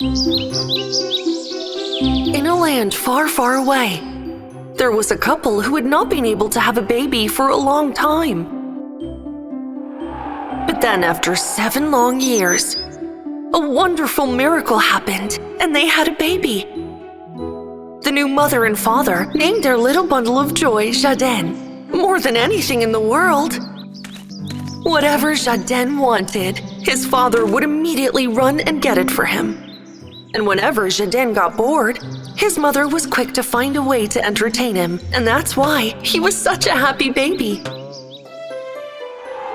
In a land far, far away, there was a couple who had not been able to have a baby for a long time. But then after 7 long years, a wonderful miracle happened and they had a baby. The new mother and father named their little bundle of joy Jaden, more than anything in the world. Whatever Jaden wanted, his father would immediately run and get it for him. And whenever Jaden got bored, his mother was quick to find a way to entertain him, and that's why he was such a happy baby.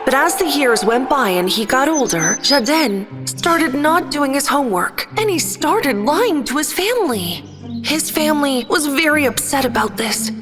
But as the years went by and he got older, Jaden started not doing his homework, and he started lying to his family. His family was very upset about this.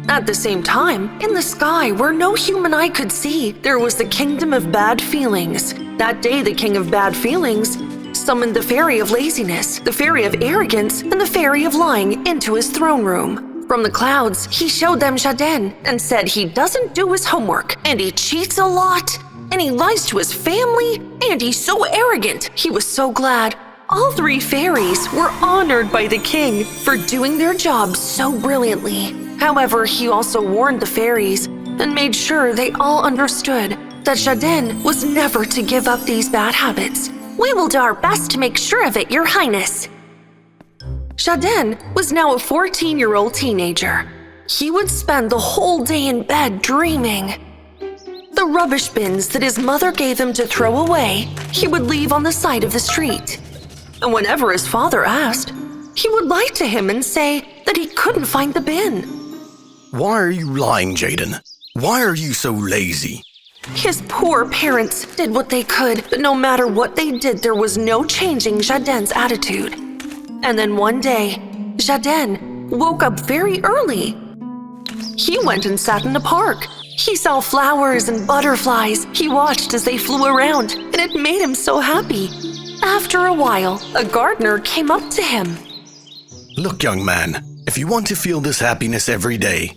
At the same time, in the sky where no human eye could see, there was the kingdom of bad feelings. That day, the king of bad feelings summoned the Fairy of Laziness, the Fairy of Arrogance, and the Fairy of Lying into his throne room. From the clouds, he showed them Jaden and said he doesn't do his homework, and he cheats a lot, and he lies to his family, and he's so arrogant. He was so glad. All 3 fairies were honored by the king for doing their job so brilliantly. However, he also warned the fairies and made sure they all understood that Jaden was never to give up these bad habits. "We will do our best to make sure of it, Your Highness." Jaden was now a 14-year-old teenager. He would spend the whole day in bed dreaming. The rubbish bins that his mother gave him to throw away, he would leave on the side of the street. And whenever his father asked, he would lie to him and say that he couldn't find the bin. Why are you lying, Jaden? Why are you so lazy? His poor parents did what they could, but no matter what they did, there was no changing Jaden's attitude. And then one day, Jaden woke up very early. He went and sat in the park. He saw flowers and butterflies. He watched as they flew around, and it made him so happy. After a while, a gardener came up to him. Look, young man, if you want to feel this happiness every day,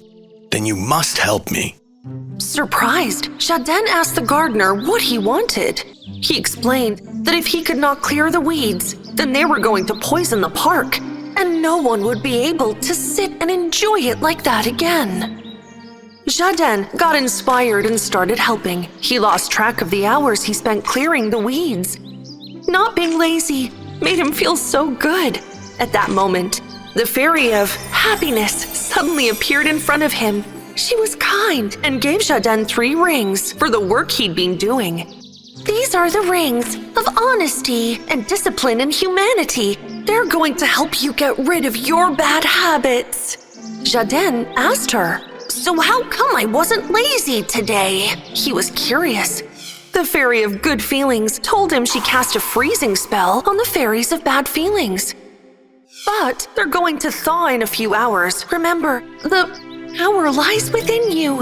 then you must help me. Surprised, Jaden asked the gardener what he wanted. He explained that if he could not clear the weeds, then they were going to poison the park, and no one would be able to sit and enjoy it like that again. Jaden got inspired and started helping. He lost track of the hours he spent clearing the weeds. Not being lazy made him feel so good. At that moment, the Fairy of Happiness suddenly appeared in front of him. She was kind and gave Jaden 3 rings for the work he'd been doing. "These are the rings of honesty and discipline and humanity. They're going to help you get rid of your bad habits." Jaden asked her, "So how come I wasn't lazy today?" He was curious. The Fairy of Good Feelings told him she cast a freezing spell on the Fairies of Bad Feelings. "But they're going to thaw in a few hours. Remember, the power lies within you."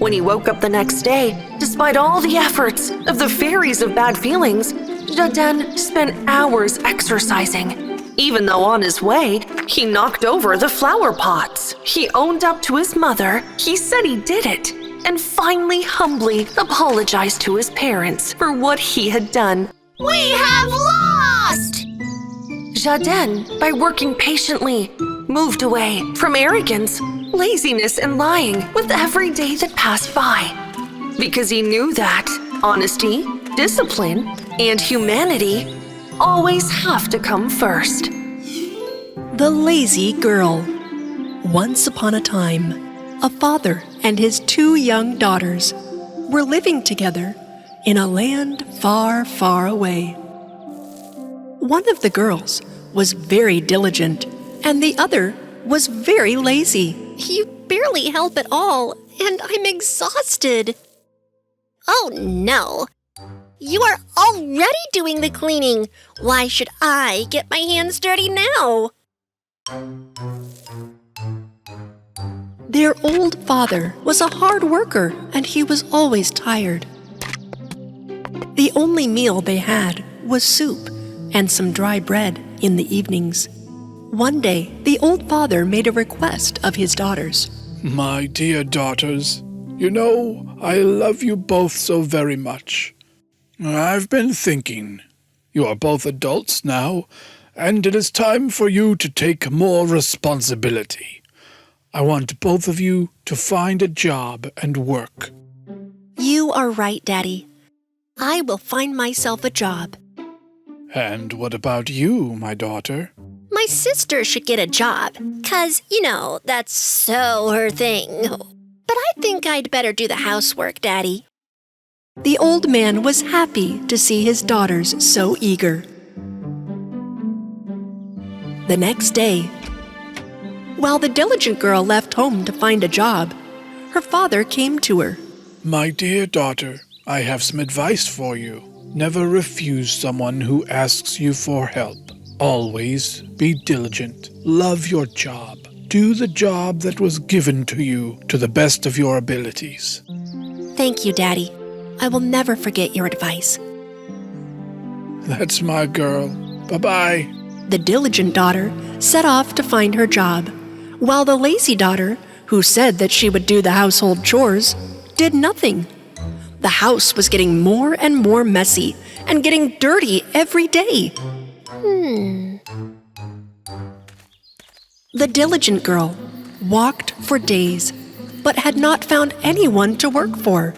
When he woke up the next day, despite all the efforts of the Fairies of Bad Feelings, Jaden spent hours exercising. Even though on his way, he knocked over the flower pots. He owned up to his mother, he said he did it, and finally humbly apologized to his parents for what he had done. "We have lost!" Jaden, by working patiently, moved away from arrogance, laziness, and lying with every day that passed by. Because he knew that honesty, discipline, and humanity always have to come first. The Lazy Girl. Once upon a time, a father and his 2 young daughters were living together in a land far, far away. One of the girls was very diligent, and the other was very lazy. "You barely help at all, and I'm exhausted." "Oh no! You are already doing the cleaning. Why should I get my hands dirty now?" Their old father was a hard worker, and he was always tired. The only meal they had was soup and some dry bread in the evenings. One day, the old father made a request of his daughters. "My dear daughters, you know I love you both so very much. I've been thinking. You are both adults now, and it is time for you to take more responsibility. I want both of you to find a job and work. You are right, Daddy. I will find myself a job. And what about you, my daughter? My sister should get a job, 'cause, that's so her thing. But I think I'd better do the housework, Daddy. The old man was happy to see his daughters so eager. The next day, while the diligent girl left home to find a job, her father came to her. My dear daughter, I have some advice for you. Never refuse someone who asks you for help. Always be diligent. Love your job. Do the job that was given to you to the best of your abilities. Thank you, Daddy. I will never forget your advice. That's my girl. Bye-bye. The diligent daughter set off to find her job, while the lazy daughter, who said that she would do the household chores, did nothing. The house was getting more and more messy and getting dirty every day. The diligent girl walked for days, but had not found anyone to work for.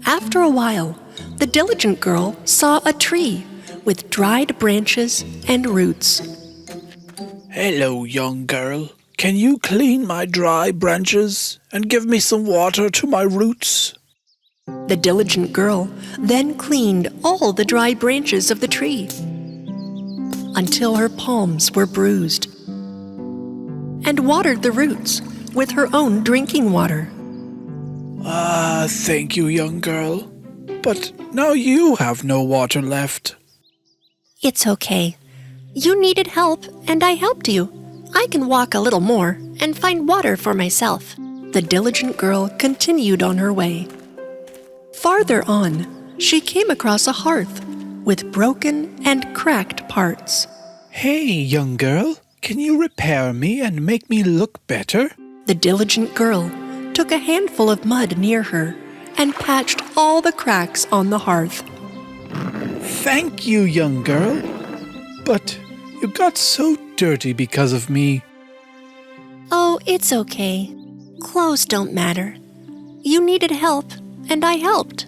After a while, the diligent girl saw a tree with dried branches and roots. Hello, young girl. Can you clean my dry branches and give me some water to my roots? The diligent girl then cleaned all the dry branches of the tree until her palms were bruised, and watered the roots with her own drinking water. Thank you, young girl. But now you have no water left. It's okay. You needed help, and I helped you. I can walk a little more and find water for myself. The diligent girl continued on her way. Farther on, she came across a hearth with broken and cracked parts. Hey, young girl, can you repair me and make me look better? The diligent girl took a handful of mud near her and patched all the cracks on the hearth. Thank you, young girl. But you got so dirty because of me. Oh, it's okay. Clothes don't matter. You needed help, and I helped.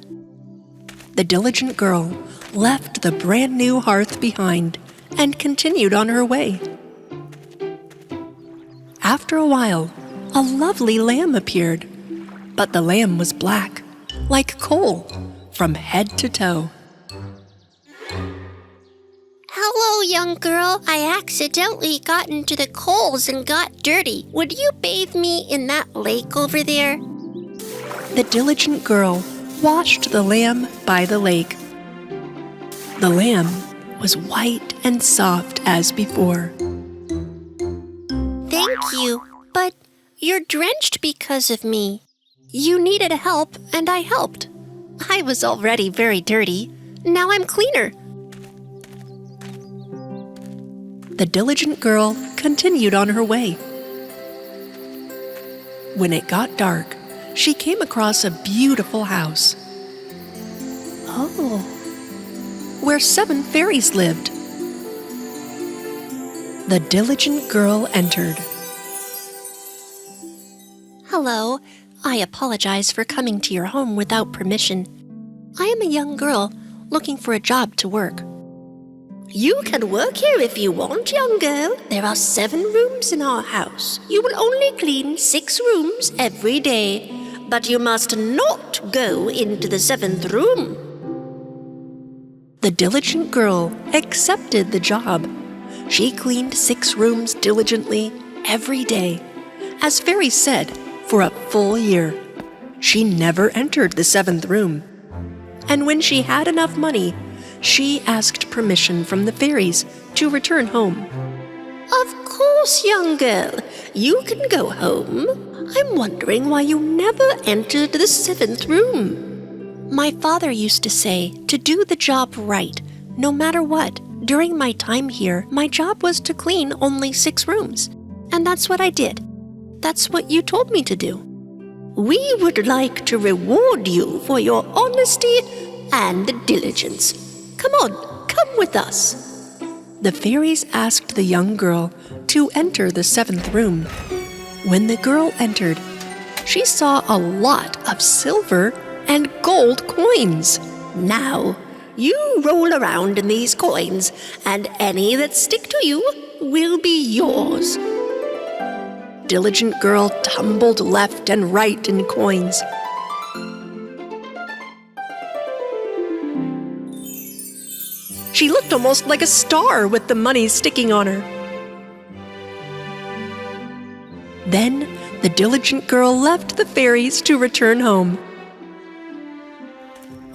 The diligent girl left the brand new hearth behind and continued on her way. After a while, a lovely lamb appeared, but the lamb was black, like coal, from head to toe. Hello, young girl. I accidentally got into the coals and got dirty. Would you bathe me in that lake over there? The diligent girl washed the lamb by the lake. The lamb was white and soft as before. Thank you, but you're drenched because of me. You needed help, and I helped. I was already very dirty. Now I'm cleaner. The diligent girl continued on her way. When it got dark, she came across a beautiful house. Oh, where 7 fairies lived. The diligent girl entered. Hello. I apologize for coming to your home without permission. I am a young girl looking for a job to work. You can work here if you want, young girl. There are 7 rooms in our house. You will only clean 6 rooms every day, but you must not go into the 7th room. The diligent girl accepted the job. She cleaned 6 rooms diligently every day, as fairies said, for a full year. She never entered the 7th room. And when she had enough money, she asked permission from the fairies to return home. Of course, young girl. You can go home. I'm wondering why you never entered the 7th room. My father used to say to do the job right, no matter what. During my time here, my job was to clean only 6 rooms. And that's what I did. That's what you told me to do. We would like to reward you for your honesty and diligence. Come on, come with us." The fairies asked the young girl to enter the 7th room. When the girl entered, she saw a lot of silver and gold coins. "Now, you roll around in these coins, and any that stick to you will be yours." Diligent girl tumbled left and right in coins. She looked almost like a star with the money sticking on her. Then the diligent girl left the fairies to return home.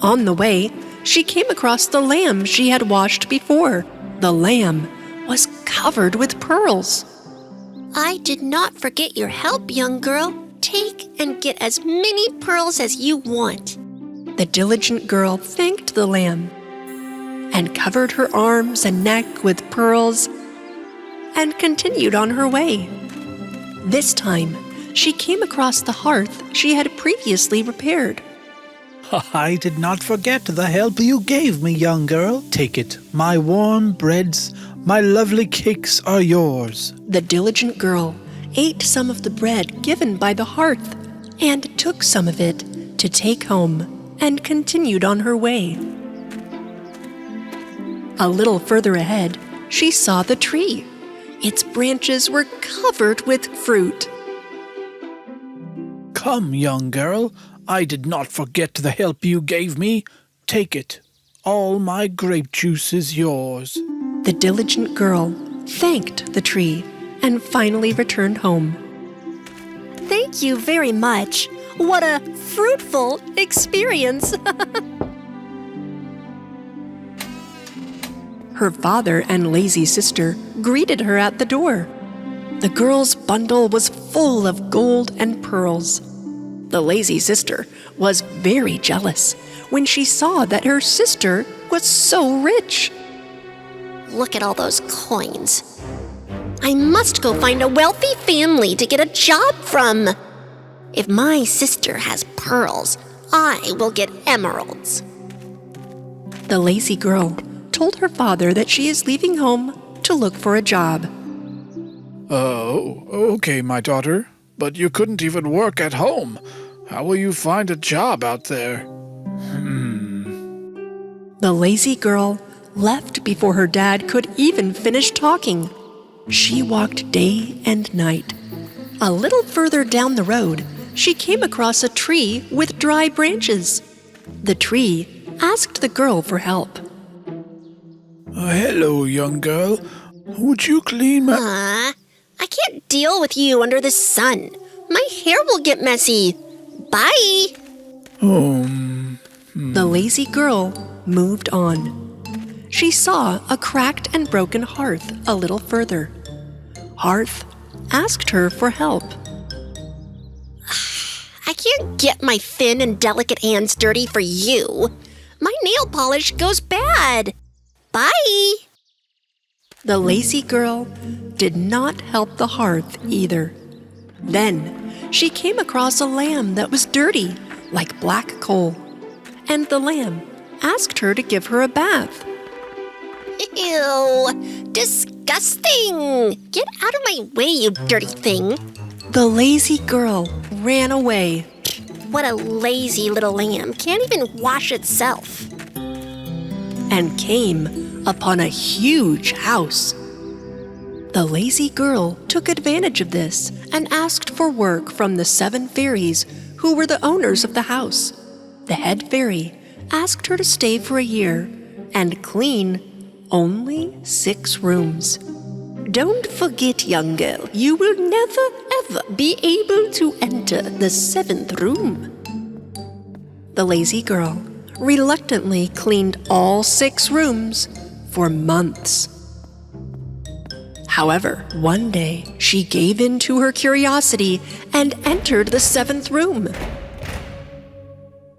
On the way, she came across the lamb she had washed before. The lamb was covered with pearls. I did not forget your help, young girl. Take and get as many pearls as you want. The diligent girl thanked the lamb and covered her arms and neck with pearls and continued on her way. This time, she came across the hearth she had previously repaired. I did not forget the help you gave me, young girl. Take it. My warm breads, my lovely cakes are yours. The diligent girl ate some of the bread given by the hearth and took some of it to take home and continued on her way. A little further ahead, she saw the tree. Its branches were covered with fruit. Come, young girl, I did not forget the help you gave me. Take it. All my grape juice is yours. The diligent girl thanked the tree and finally returned home. Thank you very much. What a fruitful experience. Her father and lazy sister greeted her at the door. The girl's bundle was full of gold and pearls. The lazy sister was very jealous when she saw that her sister was so rich. Look at all those coins. I must go find a wealthy family to get a job from. If my sister has pearls, I will get emeralds. The lazy girl told her father that she is leaving home to look for a job. Oh, okay, my daughter. But you couldn't even work at home. How will you find a job out there? The lazy girl left before her dad could even finish talking. She walked day and night. A little further down the road, she came across a tree with dry branches. The tree asked the girl for help. Hello, young girl. Would you clean my... I can't deal with you under the sun. My hair will get messy. Bye. The lazy girl moved on. She saw a cracked and broken hearth a little further. Hearth asked her for help. I can't get my thin and delicate hands dirty for you. My nail polish goes bad. Bye. The lazy girl did not help the hearth either. Then she came across a lamb that was dirty, like black coal, and the lamb asked her to give her a bath. Ew, disgusting. Get out of my way, you dirty thing. The lazy girl ran away. What a lazy little lamb. Can't even wash itself. And came upon a huge house. The lazy girl took advantage of this and asked for work from the 7 fairies who were the owners of the house. The head fairy asked her to stay for a year and clean only 6 rooms. Don't forget, young girl, you will never ever be able to enter the 7th room. The lazy girl reluctantly cleaned all 6 rooms for months. However, one day she gave in to her curiosity and entered the 7th room.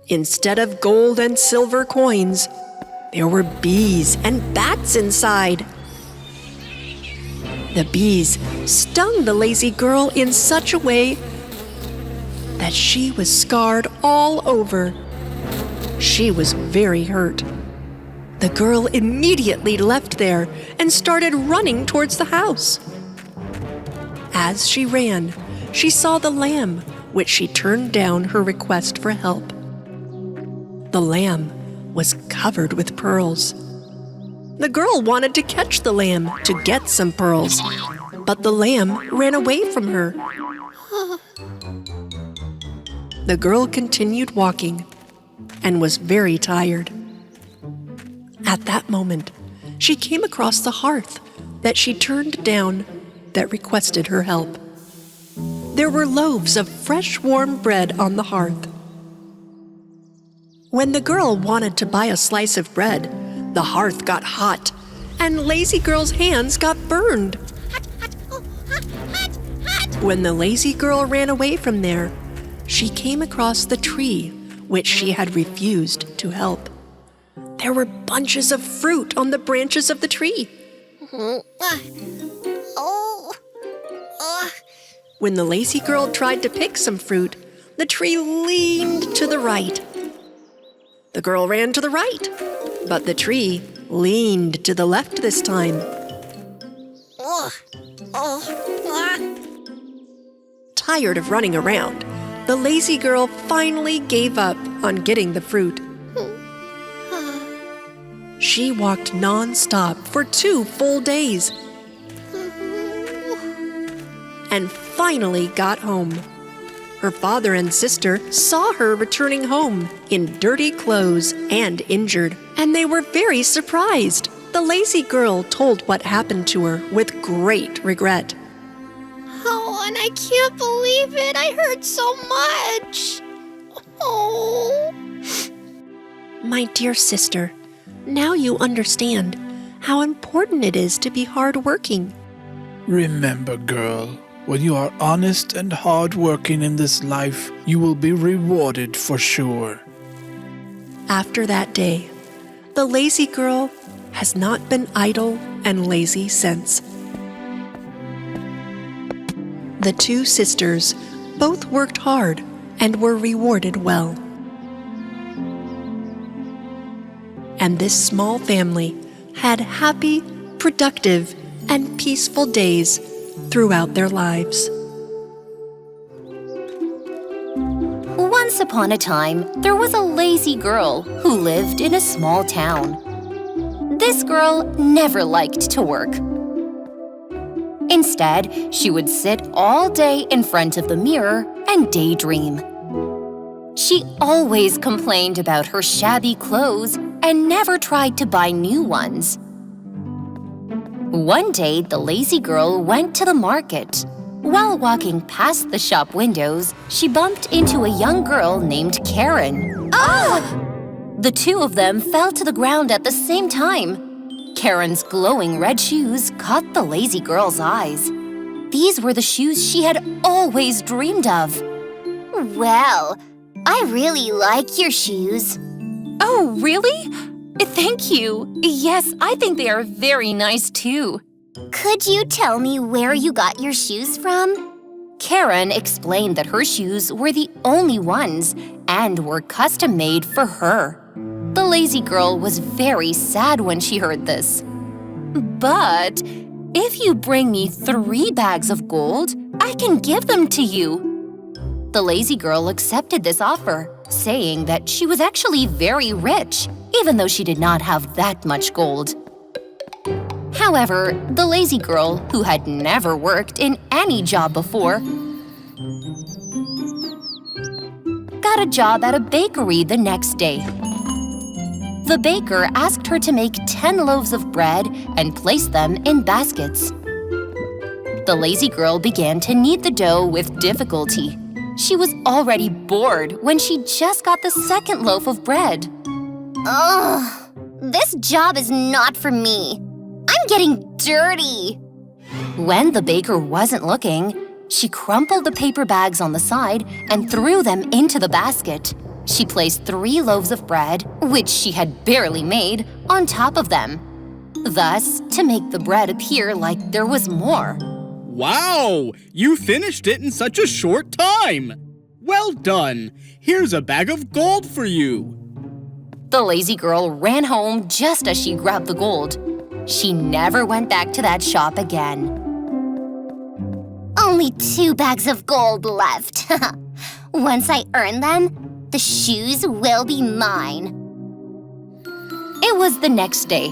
Instead of gold and silver coins, there were bees and bats inside. The bees stung the lazy girl in such a way that she was scarred all over. She was very hurt. The girl immediately left there and started running towards the house. As she ran, she saw the lamb, which she turned down her request for help. The lamb was covered with pearls. The girl wanted to catch the lamb to get some pearls, but the lamb ran away from her. The girl continued walking and was very tired. At that moment, she came across the hearth that she turned down that requested her help. There were loaves of fresh warm bread on the hearth. When the girl wanted to buy a slice of bread, the hearth got hot and Lazy Girl's hands got burned. When the lazy girl ran away from there, she came across the tree which she had refused to help. There were bunches of fruit on the branches of the tree. When the lazy girl tried to pick some fruit, the tree leaned to the right. The girl ran to the right, but the tree leaned to the left this time. Tired of running around, the lazy girl finally gave up on getting the fruit. She walked non-stop for 2 full days and finally got home. Her father and sister saw her returning home in dirty clothes and injured, and they were very surprised. The lazy girl told what happened to her with great regret. Oh, and I can't believe it. I hurt so much. Oh. My dear sister, now you understand how important it is to be hardworking. Remember, girl, when you are honest and hardworking in this life, you will be rewarded for sure. After that day, the lazy girl has not been idle and lazy since. The 2 sisters both worked hard and were rewarded well. And this small family had happy, productive, and peaceful days throughout their lives. Once upon a time, there was a lazy girl who lived in a small town. This girl never liked to work. Instead, she would sit all day in front of the mirror and daydream. She always complained about her shabby clothes and never tried to buy new ones. One day, the lazy girl went to the market. While walking past the shop windows, she bumped into a young girl named Karen. The 2 of them fell to the ground at the same time. Karen's glowing red shoes caught the lazy girl's eyes. These were the shoes she had always dreamed of. Well, I really like your shoes. Oh, really? Thank you. Yes, I think they are very nice too. Could you tell me where you got your shoes from? Karen explained that her shoes were the only ones and were custom-made for her. The lazy girl was very sad when she heard this. But if you bring me 3 bags of gold, I can give them to you. The lazy girl accepted this offer, saying that she was actually very rich, even though she did not have that much gold. However, the lazy girl, who had never worked in any job before, got a job at a bakery the next day. The baker asked her to make 10 loaves of bread and place them in baskets. The lazy girl began to knead the dough with difficulty. She was already bored when she just got the 2nd loaf of bread. Ugh, this job is not for me. I'm getting dirty. When the baker wasn't looking, she crumpled the paper bags on the side and threw them into the basket. She placed 3 loaves of bread, which she had barely made, on top of them. Thus, to make the bread appear like there was more. Wow! You finished it in such a short time! Well done! Here's a bag of gold for you! The lazy girl ran home just as she grabbed the gold. She never went back to that shop again. Only 2 bags of gold left. Once I earn them, the shoes will be mine. It was the next day.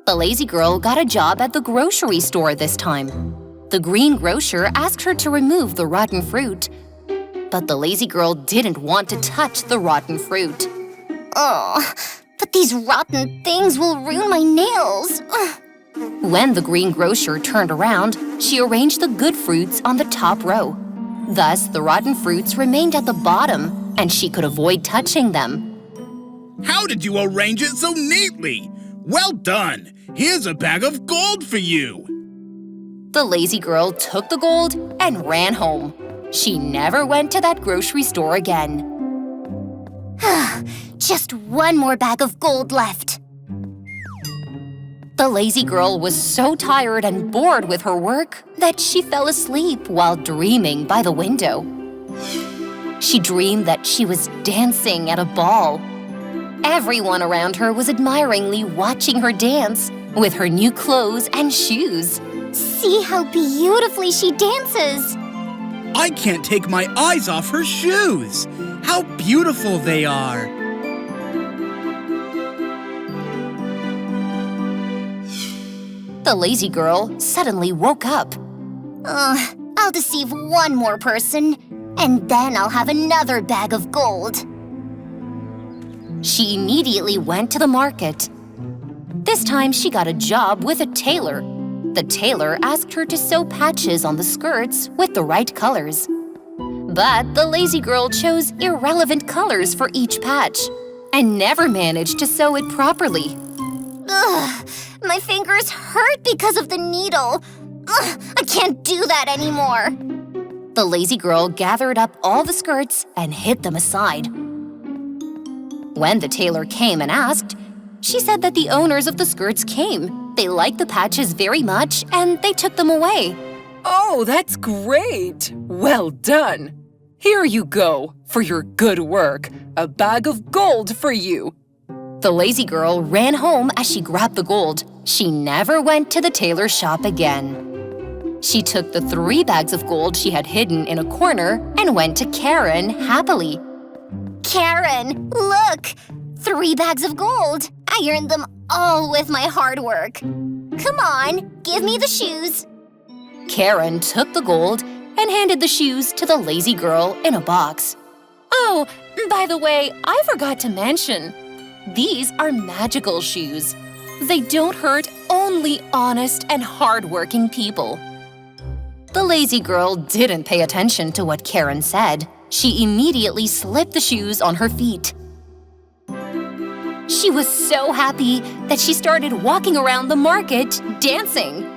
The lazy girl got a job at the grocery store this time. The green grocer asked her to remove the rotten fruit, but the lazy girl didn't want to touch the rotten fruit. Oh, but these rotten things will ruin my nails. When the green grocer turned around, she arranged the good fruits on the top row. Thus, the rotten fruits remained at the bottom, and she could avoid touching them. How did you arrange it so neatly? Well done! Here's a bag of gold for you! The lazy girl took the gold and ran home. She never went to that grocery store again. Just 1 more bag of gold left. The lazy girl was so tired and bored with her work that she fell asleep while dreaming by the window. She dreamed that she was dancing at a ball. Everyone around her was admiringly watching her dance with her new clothes and shoes. See how beautifully she dances. I can't take my eyes off her shoes! How beautiful they are! The lazy girl suddenly woke up. I'll deceive 1 more person, and then I'll have another bag of gold. She immediately went to the market. This time she got a job with a tailor. The tailor asked her to sew patches on the skirts with the right colors. But the lazy girl chose irrelevant colors for each patch and never managed to sew it properly. Ugh, my fingers hurt because of the needle. Ugh, I can't do that anymore. The lazy girl gathered up all the skirts and hid them aside. When the tailor came and asked, she said that the owners of the skirts came. They liked the patches very much and they took them away. Oh, that's great! Well done! Here you go, for your good work. A bag of gold for you. The lazy girl ran home as she grabbed the gold. She never went to the tailor shop again. She took the 3 bags of gold she had hidden in a corner and went to Karen happily. Karen, look! 3 bags of gold. I earned them all with my hard work. Come on, give me the shoes. Karen took the gold and handed the shoes to the lazy girl in a box. Oh, by the way, I forgot to mention. These are magical shoes. They don't hurt only honest and hardworking people. The lazy girl didn't pay attention to what Karen said. She immediately slipped the shoes on her feet. She was so happy that she started walking around the market, dancing.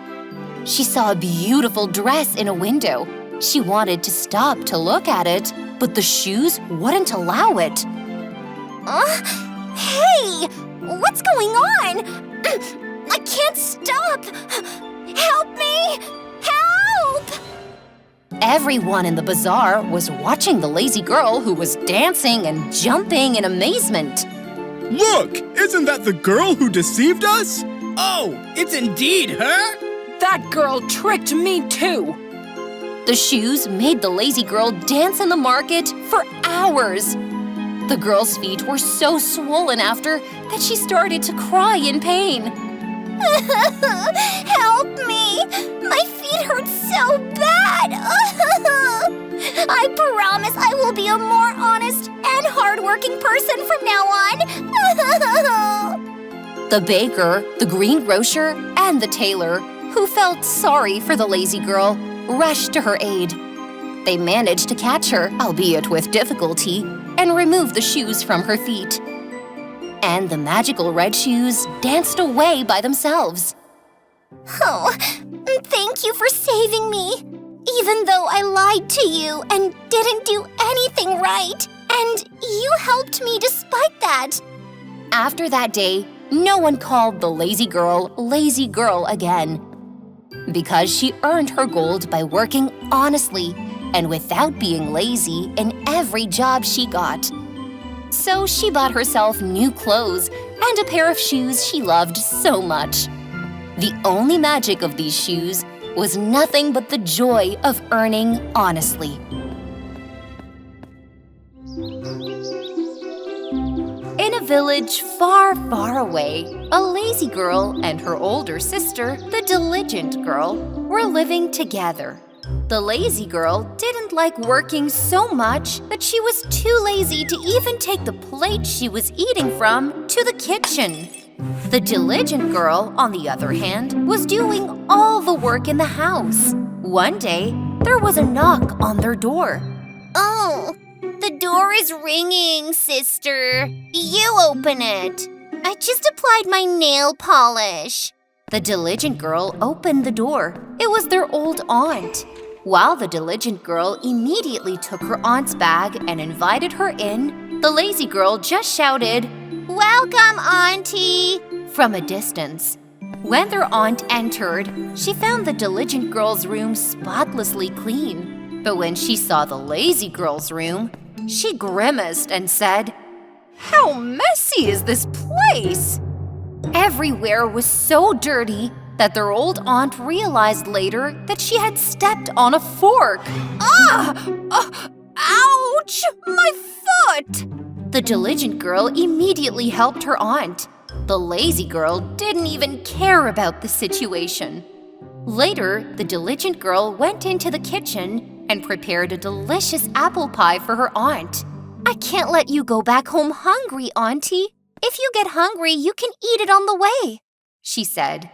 She saw a beautiful dress in a window. She wanted to stop to look at it, but the shoes wouldn't allow it. Hey! What's going on? I can't stop! Help me! Help! Everyone in the bazaar was watching the lazy girl who was dancing and jumping in amazement. Look! Isn't that the girl who deceived us? Oh, it's indeed her! That girl tricked me too. The shoes made the lazy girl dance in the market for hours. The girl's feet were so swollen after that she started to cry in pain. Help me! My feet hurt so bad! I promise I will be a more honest and hardworking person from now on. The baker, the green grocer, and the tailor, who felt sorry for the lazy girl, rushed to her aid. They managed to catch her, albeit with difficulty, and remove the shoes from her feet. And the magical red shoes danced away by themselves. Oh, thank you for saving me. Even though I lied to you and didn't do anything right. And you helped me despite that. After that day, no one called the lazy girl again. Because she earned her gold by working honestly and without being lazy in every job she got. So she bought herself new clothes and a pair of shoes she loved so much. The only magic of these shoes was nothing but the joy of earning honestly. In a village far, far away, a lazy girl and her older sister, the diligent girl, were living together. The lazy girl didn't like working so much that she was too lazy to even take the plate she was eating from to the kitchen. The diligent girl, on the other hand, was doing all the work in the house. One day, there was a knock on their door. Oh, the door is ringing, sister. You open it. I just applied my nail polish. The diligent girl opened the door. It was their old aunt. While the diligent girl immediately took her aunt's bag and invited her in, the lazy girl just shouted, "Welcome, Auntie!" from a distance. When their aunt entered, she found the diligent girl's room spotlessly clean. But when she saw the lazy girl's room, she grimaced and said, "How messy is this place?" Everywhere was so dirty that their old aunt realized later that she had stepped on a fork. Ouch! My foot! The diligent girl immediately helped her aunt. The lazy girl didn't even care about the situation. Later, the diligent girl went into the kitchen and prepared a delicious apple pie for her aunt. "I can't let you go back home hungry, Auntie. If you get hungry, you can eat it on the way," she said.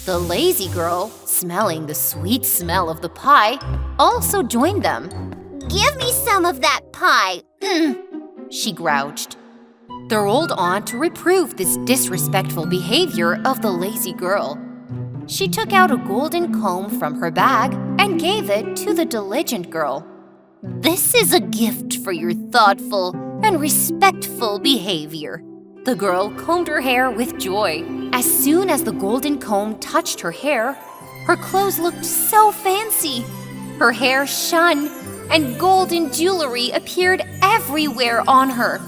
The lazy girl, smelling the sweet smell of the pie, also joined them. "Give me some of that pie." She grouched. Their old aunt reproved this disrespectful behavior of the lazy girl. She took out a golden comb from her bag and gave it to the diligent girl. "This is a gift for your thoughtful and respectful behavior." The girl combed her hair with joy. As soon as the golden comb touched her hair, her clothes looked so fancy. Her hair shone, and golden jewelry appeared everywhere on her.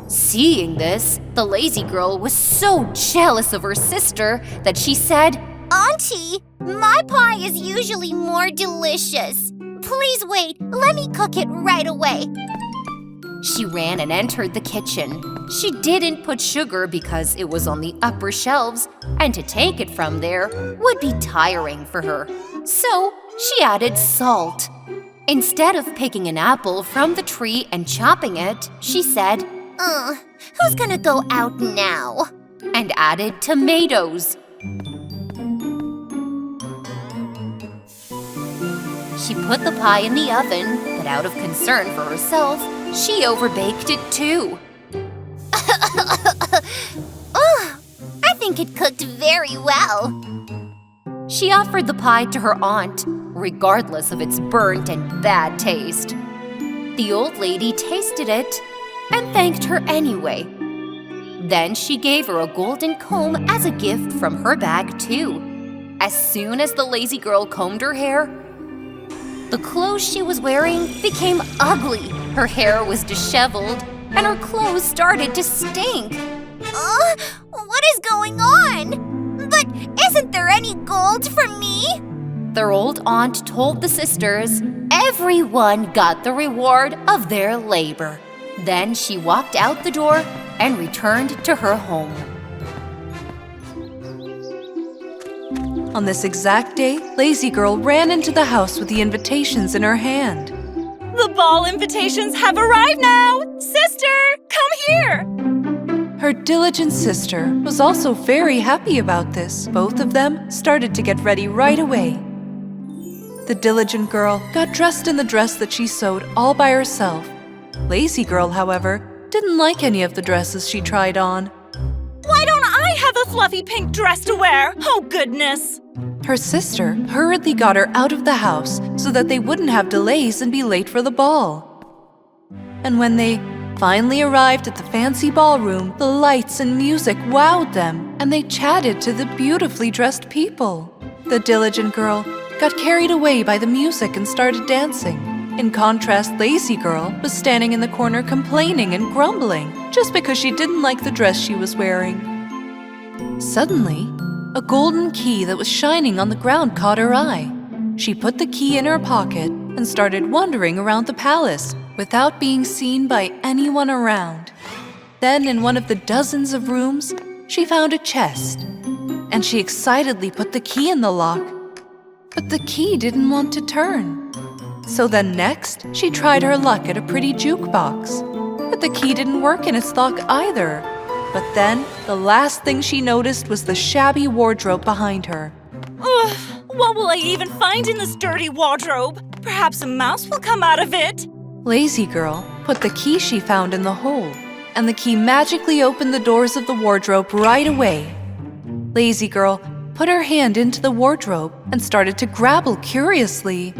Seeing this, the lazy girl was so jealous of her sister that she said, "Auntie, my pie is usually more delicious. Please wait, let me cook it right away." She ran and entered the kitchen. She didn't put sugar because it was on the upper shelves, and to take it from there would be tiring for her. So she added salt. Instead of picking an apple from the tree and chopping it, she said, Who's gonna go out now?" and added tomatoes. She put the pie in the oven, but out of concern for herself, she overbaked it too. I think it cooked very well. She offered the pie to her aunt, regardless of its burnt and bad taste. The old lady tasted it and thanked her anyway. Then she gave her a golden comb as a gift from her bag too. As soon as the lazy girl combed her hair, the clothes she was wearing became ugly. Her hair was disheveled, and her clothes started to stink. What is going on? But isn't there any gold for me? Their old aunt told the sisters everyone got the reward of their labor. Then she walked out the door and returned to her home. On this exact day, Lazy Girl ran into the house with the invitations in her hand. "The ball invitations have arrived now! Sister, come here!" Her diligent sister was also very happy about this. Both of them started to get ready right away. The diligent girl got dressed in the dress that she sewed all by herself. Lazy Girl, however, didn't like any of the dresses she tried on. "Why don't I have a fluffy pink dress to wear? Oh, goodness!" Her sister hurriedly got her out of the house so that they wouldn't have delays and be late for the ball. And when they finally arrived at the fancy ballroom, the lights and music wowed them, and they chatted to the beautifully dressed people. The diligent girl got carried away by the music and started dancing. In contrast, Lazy Girl was standing in the corner complaining and grumbling just because she didn't like the dress she was wearing. Suddenly, a golden key that was shining on the ground caught her eye. She put the key in her pocket and started wandering around the palace without being seen by anyone around. Then, in one of the dozens of rooms, she found a chest, and she excitedly put the key in the lock. But the key didn't want to turn. So then next, she tried her luck at a pretty jukebox. But the key didn't work in its lock either. But then, the last thing she noticed was the shabby wardrobe behind her. Ugh, what will I even find in this dirty wardrobe? Perhaps a mouse will come out of it. Lazy Girl put the key she found in the hole, and the key magically opened the doors of the wardrobe right away. Lazy Girl put her hand into the wardrobe and started to grabble curiously.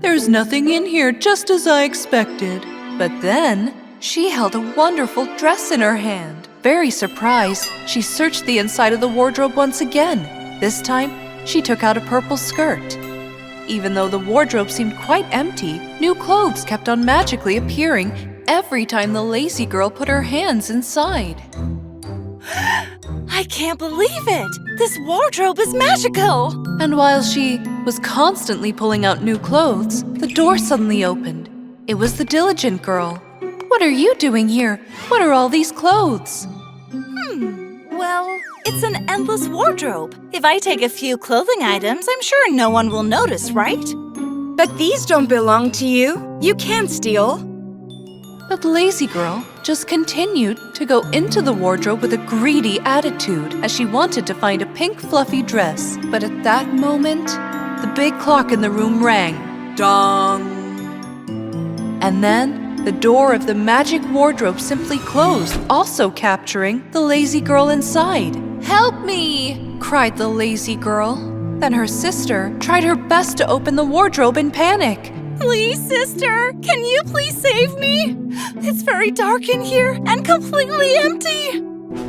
There's nothing in here, just as I expected. But then, she held a wonderful dress in her hand. Very surprised, she searched the inside of the wardrobe once again. This time, she took out a purple skirt. Even though the wardrobe seemed quite empty, new clothes kept on magically appearing every time the Lazy Girl put her hands inside. I can't believe it! This wardrobe is magical! And while she was constantly pulling out new clothes, the door suddenly opened. It was the Diligent Girl. What are you doing here? What are all these clothes? Well, it's an endless wardrobe. If I take a few clothing items, I'm sure no one will notice, right? But these don't belong to you. You can't steal. But the Lazy Girl just continued to go into the wardrobe with a greedy attitude as she wanted to find a pink fluffy dress. But at that moment, the big clock in the room rang. Dong! And then the door of the magic wardrobe simply closed, also capturing the Lazy Girl inside. "Help me!" cried the Lazy Girl. Then her sister tried her best to open the wardrobe in panic. Please, sister, can you please save me? It's very dark in here and completely empty.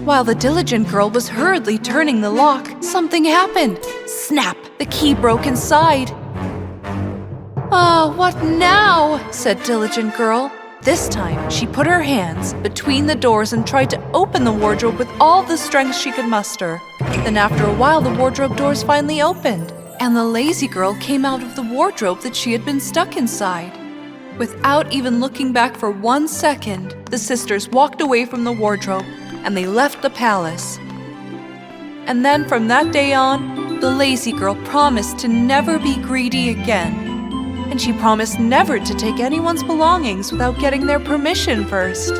While the Diligent Girl was hurriedly turning the lock, something happened. Snap! The key broke inside. What now?" said Diligent Girl. This time, she put her hands between the doors and tried to open the wardrobe with all the strength she could muster. Then after a while, the wardrobe doors finally opened, and the Lazy Girl came out of the wardrobe that she had been stuck inside. Without even looking back for 1 second, the sisters walked away from the wardrobe and they left the palace. And then from that day on, the Lazy Girl promised to never be greedy again. And she promised never to take anyone's belongings without getting their permission first.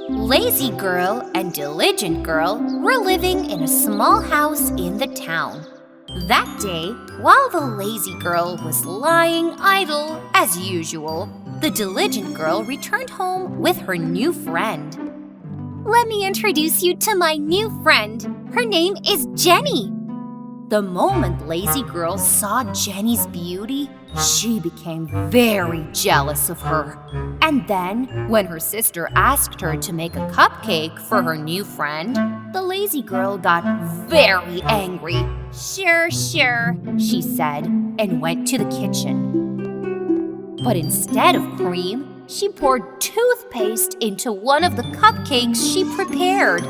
Lazy Girl and Diligent Girl were living in a small house in the town. That day, while the Lazy Girl was lying idle as usual, the Diligent Girl returned home with her new friend. Let me introduce you to my new friend. Her name is Jenny. The moment Lazy Girl saw Jenny's beauty, she became very jealous of her. And then, when her sister asked her to make a cupcake for her new friend, the Lazy Girl got very angry. Sure, She said, and went to the kitchen. But instead of cream, she poured toothpaste into one of the cupcakes she prepared.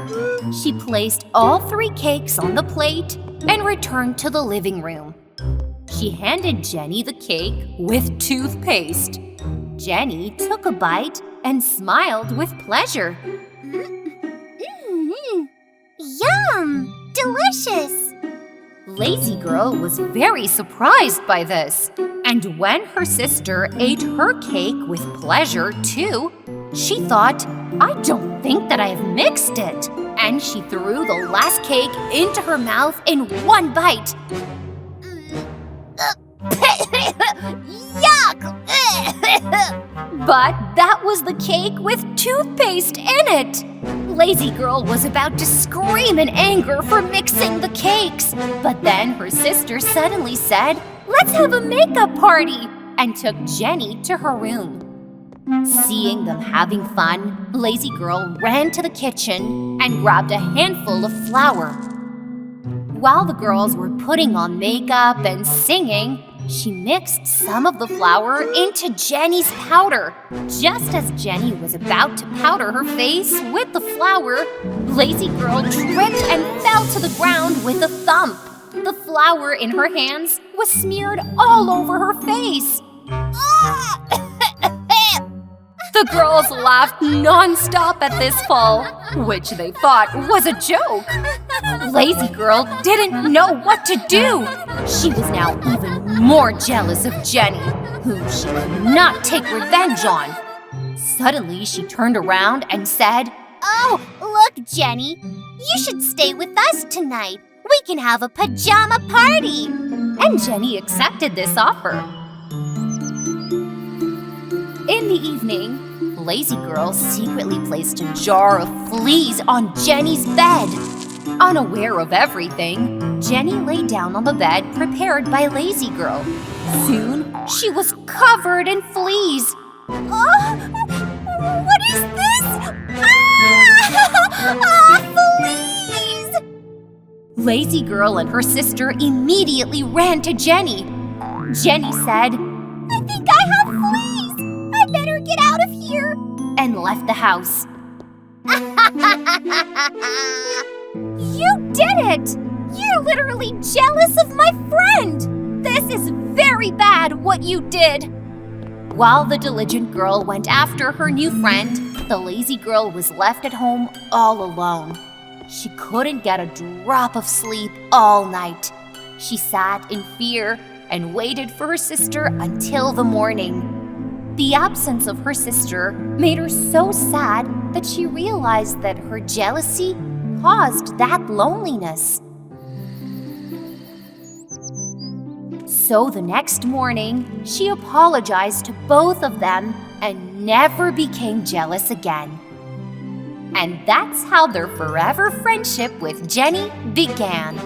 She placed all 3 cakes on the plate and returned to the living room. She handed Jenny the cake with toothpaste. Jenny took a bite and smiled with pleasure. Yum! Delicious! Lazy Girl was very surprised by this. And when her sister ate her cake with pleasure too, she thought, I don't think that I have mixed it. And she threw the last cake into her mouth in one bite. Yuck! But that was the cake with toothpaste in it. Lazy Girl was about to scream in anger for mixing the cakes. But then her sister suddenly said, "Let's have a makeup party," and took Jenny to her room. Seeing them having fun, Lazy Girl ran to the kitchen and grabbed a handful of flour. While the girls were putting on makeup and singing, she mixed some of the flour into Jenny's powder. Just as Jenny was about to powder her face with the flour, Lazy Girl tripped and fell to the ground with a thump. The flour in her hands was smeared all over her face. The girls laughed non-stop at this fall, which they thought was a joke. Lazy Girl didn't know what to do. She was now even more jealous of Jenny, whom she could not take revenge on. Suddenly, she turned around and said, "Oh, look, Jenny. You should stay with us tonight. We can have a pajama party." And Jenny accepted this offer. In the evening, Lazy Girl secretly placed a jar of fleas on Jenny's bed. Unaware of everything, Jenny lay down on the bed prepared by Lazy Girl. Soon, she was covered in fleas. Oh, what is this? Fleas! Lazy Girl and her sister immediately ran to Jenny. Jenny said, "I think I have fleas. I better get out of here," and left the house. You did it! You're literally jealous of my friend! This is very bad what you did. While the diligent girl went after her new friend, the lazy girl was left at home all alone. She couldn't get a drop of sleep all night. She sat in fear and waited for her sister until the morning. The absence of her sister made her so sad that she realized that her jealousy caused that loneliness. So the next morning, she apologized to both of them and never became jealous again. And that's how their forever friendship with Jenny began.